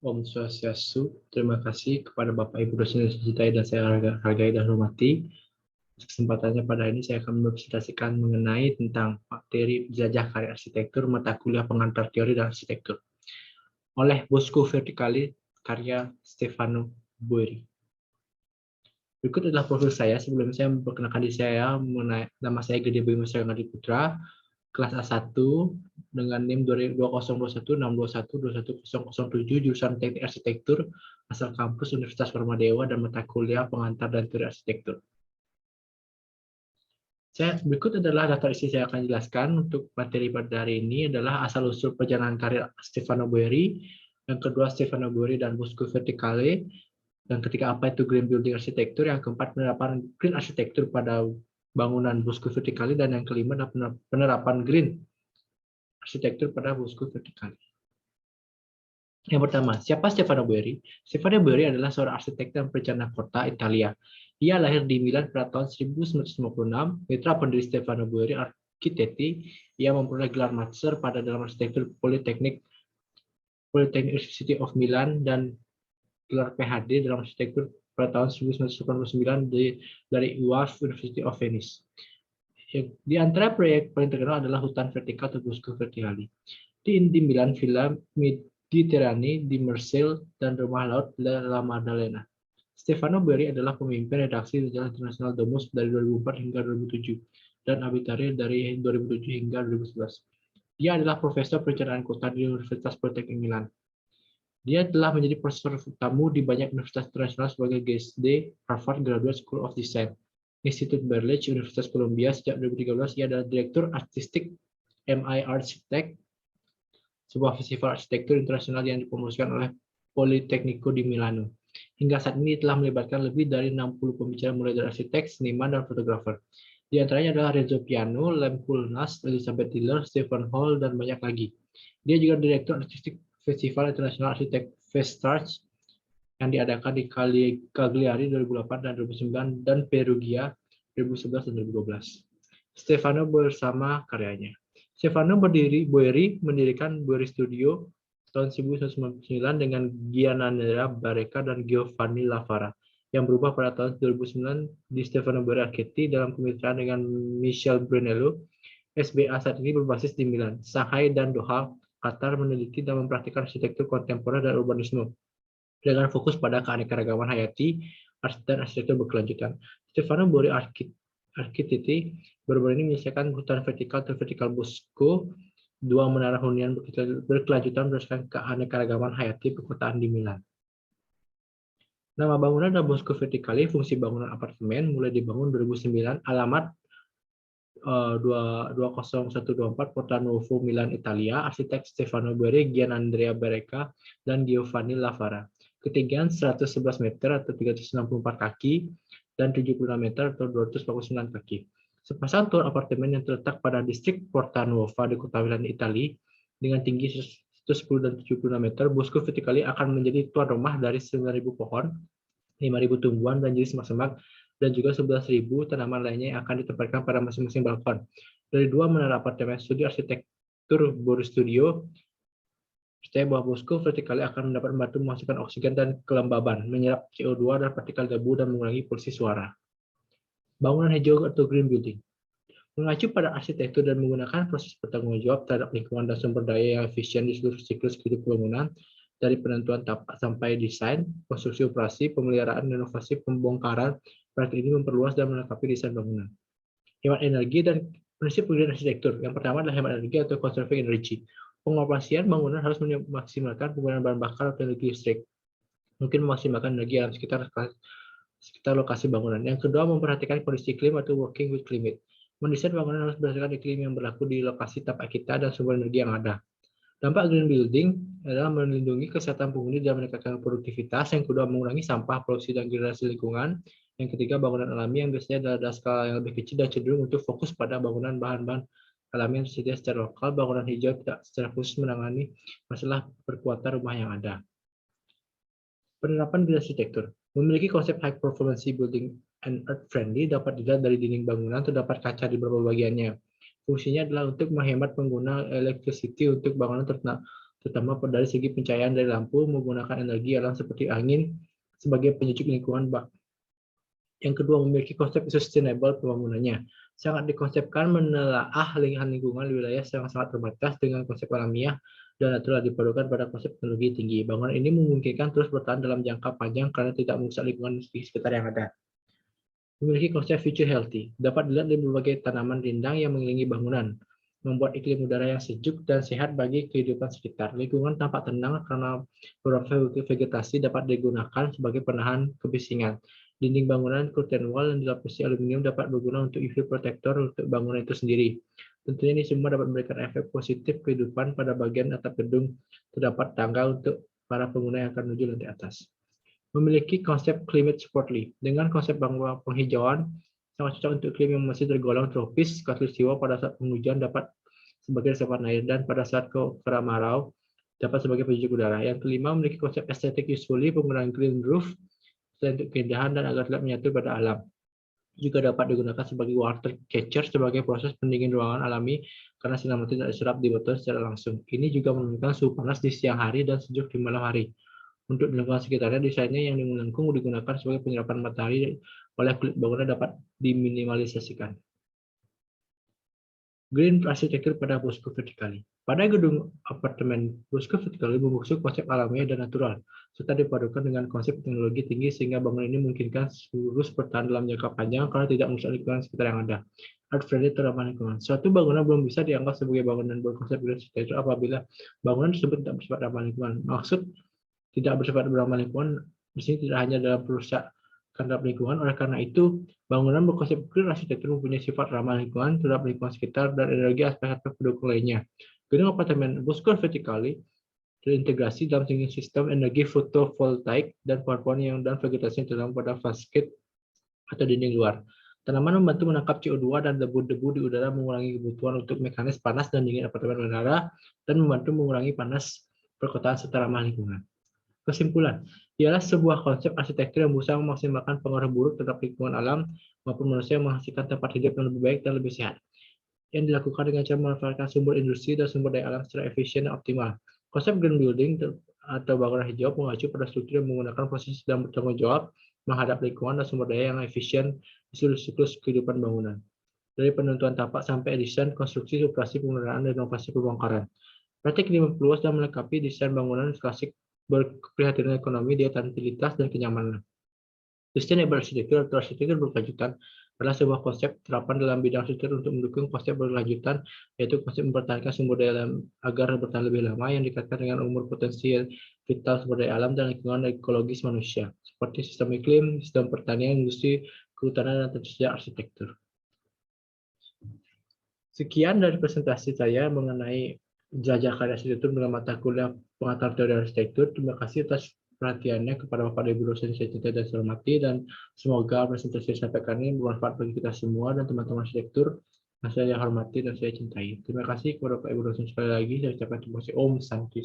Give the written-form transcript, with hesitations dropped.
Om Swastiastu. Terima kasih kepada Bapak Ibu dosen yang saya cintai dan saya hargai dan hormati. Kesempatannya pada ini saya akan mempresentasikan mengenai tentang materi jelajah karya arsitektur mata kuliah pengantar teori dan arsitektur oleh Bosco Verticali karya Stefano Boeri. Berikut adalah profil saya. Sebelum saya memperkenalkan diri saya, nama saya Gede Boy Musya Ngadi Putra, kelas A1 dengan NIM 20216212121007, jurusan Teknik Arsitektur, asal kampus Universitas Paramadina dan mata kuliah pengantar dan teori arsitektur. Berikut adalah daftar isi saya akan jelaskan untuk materi pada hari ini adalah asal-usul perjalanan karir Stefano Boeri, yang kedua Stefano Boeri dan Bosco Verticali, yang ketiga apa itu green building arsitektur, yang keempat penerapan green arsitektur pada bangunan Bosco Verticali, dan yang kelima adalah penerapan green arsitektur pada Bosco Verticali. Yang pertama, siapa Stefano Boeri? Stefano Boeri adalah seorang arsitek dan perencana kota Italia. Ia lahir di Milan pada tahun 1956. Mitra pendiri Stefano Boeri Architetti. Ia memperoleh gelar master pada dalam arsitektur Polytechnic University of Milan dan gelar PhD dalam arsitektur pada tahun 1989 dari UAV University of Venice. Di antara proyek paling terkenal adalah hutan vertikal atau Bosco Verticali. Di Milan, Villa Mediterranee di Marseille, dan rumah laut La Maddalena. Stefano Boeri adalah pemimpin redaksi majalah internasional Domus dari 2004 hingga 2007 dan Abitare dari 2007 hingga 2011. Dia adalah profesor perencanaan kota di Universitas Politeknik Milan. Dia telah menjadi profesor tamu di banyak universitas internasional sebagai GSD Harvard Graduate School of Design, Institut Berlitz, Universitas Columbia. Sejak 2013 ia adalah direktur artistik MI Architect, sebuah festival arsitektur internasional yang dipromosikan oleh Politecnico di Milano. Hingga saat ini telah melibatkan lebih dari 60 pembicara mulai dari arsitek, seniman, dan fotografer. Di antaranya adalah Renzo Piano, Lem Koolhaas, Elizabeth Taylor, Stephen Hall, dan banyak lagi. Dia juga direktur artistik Festival Internasional Arsitek Festars yang diadakan di Cagliari 2008 dan 2009 dan Perugia 2011 dan 2012. Stefano bersama karyanya. Stefano Boeri mendirikan Boeri Studio tahun 1999 dengan Gianandrea Barreca dan Giovanni Lavara, yang berubah pada tahun 2009 di Stefano Boeri Architetti dalam kemitraan dengan Michel Brunello. SBA saat ini berbasis di Milan, Shanghai, dan Doha, Qatar, meneliti dan mempraktikkan arsitektur kontemporer dan urbanisme dengan fokus pada keanekaragaman hayati dan arsitektur berkelanjutan. Stefano Boeri Architetti baru-baru ini menyelesaikan hutan vertikal atau vertikal Bosco, dua menara hunian berkelanjutan berdasarkan keanekaragaman hayati perkotaan di Milan. Nama bangunan adalah Bosco Verticali, fungsi bangunan apartemen, mulai dibangun 2009, alamat 20124 Porta Nuovo, Milan, Italia, arsitek Stefano Boeri, Gianandrea Barreca, dan Giovanni Lavara. Ketinggian 111 meter atau 364 kaki, dan 76 meter atau 249 kaki. Sepasang tower apartemen yang terletak pada distrik Porta Nuova di kota Milan, Italia, dengan tinggi 110 dan 76 meter, Bosco Verticali akan menjadi tuan rumah dari 9.000 pohon, 5.000 tumbuhan dan jenis semak-semak, dan juga 11.000 tanaman lainnya yang akan ditempatkan pada masing-masing balkon. Dari dua menara apartemen studi arsitektur Boeri Studio, percaya bahwa Bosco Verticali akan mendapat membantu memasukkan oksigen dan kelembaban, menyerap CO2 dan partikel debu, dan mengurangi polusi suara. Bangunan hijau atau green building. Mengacu pada arsitektur dan menggunakan proses bertanggung jawab terhadap lingkungan dan sumber daya yang efisien di seluruh siklus hidup bangunan, dari penentuan tapak sampai desain, konstruksi operasi, pemeliharaan, renovasi, pembongkaran, proyek ini memperluas dan melengkapi desain bangunan. Hemat energi dan prinsip green arsitektur. Yang pertama adalah hemat energi atau conserving energy. Pengoperasian bangunan harus memaksimalkan penggunaan bahan bakar atau energi listrik. Mungkin memaksimalkan energi alam sekitar lokasi bangunan. Yang kedua, memperhatikan kondisi iklim atau working with climate. Mendesain bangunan harus berdasarkan iklim yang berlaku di lokasi tapak kita dan sumber energi yang ada. Dampak green building adalah melindungi kesehatan penghuni dan meningkatkan produktivitas. Yang kedua, mengurangi sampah, polusi, dan degradasi lingkungan. Yang ketiga, bangunan alami yang biasanya ada skala yang lebih kecil dan cenderung untuk fokus pada bangunan bahan-bahan alami yang tersedia secara lokal. Bangunan hijau tidak secara khusus menangani masalah perkuatan rumah yang ada. Penerapan green arsitektur memiliki konsep high performance building and earth friendly. Dapat dilihat dari dinding bangunan terdapat kaca di beberapa bagiannya. Fungsinya adalah untuk menghemat pengguna electricity untuk bangunan terutama dari segi pencahayaan dari lampu menggunakan energi alam seperti angin sebagai penyejuk lingkungan. Yang kedua, memiliki konsep sustainable pembangunannya. Sangat dikonsepkan menelaah lingkungan wilayah yang sangat terbatas dengan konsep alamiah dan natural dipadukan pada konsep teknologi tinggi. Bangunan ini memungkinkan terus bertahan dalam jangka panjang karena tidak merusak lingkungan di sekitar yang ada. Memiliki konsep future healthy, dapat dilihat dari berbagai tanaman rindang yang mengelilingi bangunan, membuat iklim udara yang sejuk dan sehat bagi kehidupan sekitar. Lingkungan tampak tenang karena beberapa vegetasi dapat digunakan sebagai penahan kebisingan. Dinding bangunan curtain wall yang dilapisi aluminium dapat berguna untuk UV protector untuk bangunan itu sendiri. Tentunya ini semua dapat memberikan efek positif kehidupan pada bagian atap gedung. Terdapat tangga untuk para pengguna yang akan menuju lantai atas. Memiliki konsep climate supportly. Dengan konsep bangunan penghijauan, sangat cocok untuk iklim yang masih tergolong tropis, khatulistiwa pada saat penghujan dapat sebagai reservoir air, dan pada saat kemarau dapat sebagai penyejuk udara. Yang kelima, memiliki konsep estetik usefully, penggunaan green roof, selain untuk keindahan dan agar tidak menyatu pada alam. Juga dapat digunakan sebagai water catcher sebagai proses pendingin ruangan alami karena sinar matahari tidak diserap di botol secara langsung. Ini juga menurunkan suhu panas di siang hari dan sejuk di malam hari. Untuk lingkungan sekitarnya, desainnya yang melengkung digunakan sebagai penyerapan matahari oleh kulit bangunan dapat diminimalisasikan. Green arsitektur pada Bosco Verticali. Pada gedung apartemen Bosco Verticali mengusung konsep alamiah dan natural, serta dipadukan dengan konsep teknologi tinggi sehingga bangunan ini memungkinkan lurus bertahan dalam jangka panjang karena tidak merusak lingkungan sekitar yang ada. Art friendly ramah lingkungan. Suatu bangunan belum bisa dianggap sebagai bangunan berkonsep green arsitektur apabila bangunan tersebut tidak bersifat ramah lingkungan. Maksud tidak bersifat ramah lingkungan di sini tidak hanya dalam perusak terhadap lingkungan, oleh karena itu bangunan berkonsep green arsitektur mempunyai sifat ramah lingkungan terhadap lingkungan sekitar dan energi aspek-aspek pendukung lainnya. Gedung apartemen Bosco Verticali terintegrasi dalam sistem energi fotovoltaik dan pohon-pohon yang dan vegetasi yang terdapat pada fasade atau dinding luar. Tanaman membantu menangkap CO2 dan debu-debu di udara, mengurangi kebutuhan untuk mekanis panas dan dingin apartemen menara, dan membantu mengurangi panas perkotaan serta ramah lingkungan. Kesimpulan, ialah sebuah konsep arsitektur yang berusaha memaksimalkan pengaruh buruk terhadap lingkungan alam maupun manusia yang menghasilkan tempat hidup yang lebih baik dan lebih sehat. Yang dilakukan dengan cara memanfaatkan sumber industri dan sumber daya alam secara efisien dan optimal. Konsep green building atau bangunan hijau mengacu pada struktur yang menggunakan posisi dan bertanggung jawab menghadap lingkungan dan sumber daya yang efisien di seluruh siklus kehidupan bangunan. Dari penentuan tapak sampai desain, konstruksi, operasi, penggunaan, dan inovasi pembongkaran. Praktik ini memperluas dan melengkapi desain bangunan klasik berkeprihatinan ekonomi, utilitas, dan kenyamanan. Sustainable architecture atau arsitektur berkelanjutan adalah sebuah konsep terapan dalam bidang arsitektur untuk mendukung konsep berkelanjutan, yaitu konsep mempertahankan sumber daya alam agar bertahan lebih lama yang dikaitkan dengan umur potensial vital sumber daya alam dan lingkungan ekologis manusia, seperti sistem iklim, sistem pertanian, industri, kehutanan, dan tentu saja arsitektur. Sekian dari presentasi saya mengenai jelajah karya arsitektur dalam mata kuliah pengetahuan teori arsitektur. Terima kasih atas perhatiannya kepada Bapak Ibu dosen saya cintai dan saya hormati, dan semoga presentasi saya sampaikan ini bermanfaat bagi kita semua dan teman-teman arsitektur yang saya hormati dan saya cintai. Terima kasih kepada Bapak Ibu dosen sekali lagi. Saya ucapkan terima kasih. Om Santi.